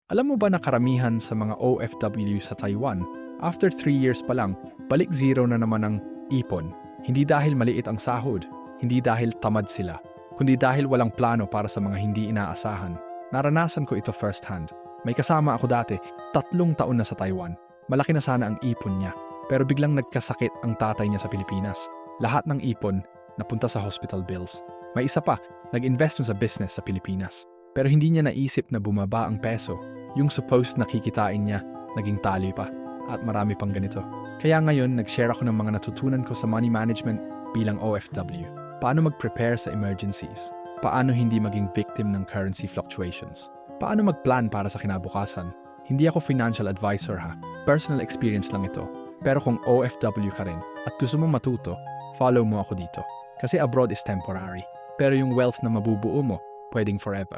Alam mo ba na karamihan sa mga OFW sa Taiwan, after 3 years pa lang, balik zero na naman ang ipon. Hindi dahil maliit ang sahod, hindi dahil tamad sila, kundi dahil walang plano para sa mga hindi inaasahan. Naranasan ko ito firsthand. May kasama ako dati, 3 taon na sa Taiwan. Malaki na sana ang ipon niya, pero biglang nagkasakit ang tatay niya sa Pilipinas. Lahat ng ipon napunta sa hospital bills. May isa pa, nag-invest nun sa business sa Pilipinas. Pero hindi niya naisip na bumaba ang peso. Yung supposed na kikitain niya, naging tali pa. At marami pang ganito. Kaya ngayon, nag-share ako ng mga natutunan ko sa money management bilang OFW. Paano mag-prepare sa emergencies? Paano hindi maging victim ng currency fluctuations? Paano mag-plan para sa kinabukasan? Hindi ako financial advisor ha. Personal experience lang ito. Pero kung OFW ka rin at gusto mong matuto, follow mo ako dito. Kasi abroad is temporary. Pero yung wealth na mabubuo mo, pwedeng forever.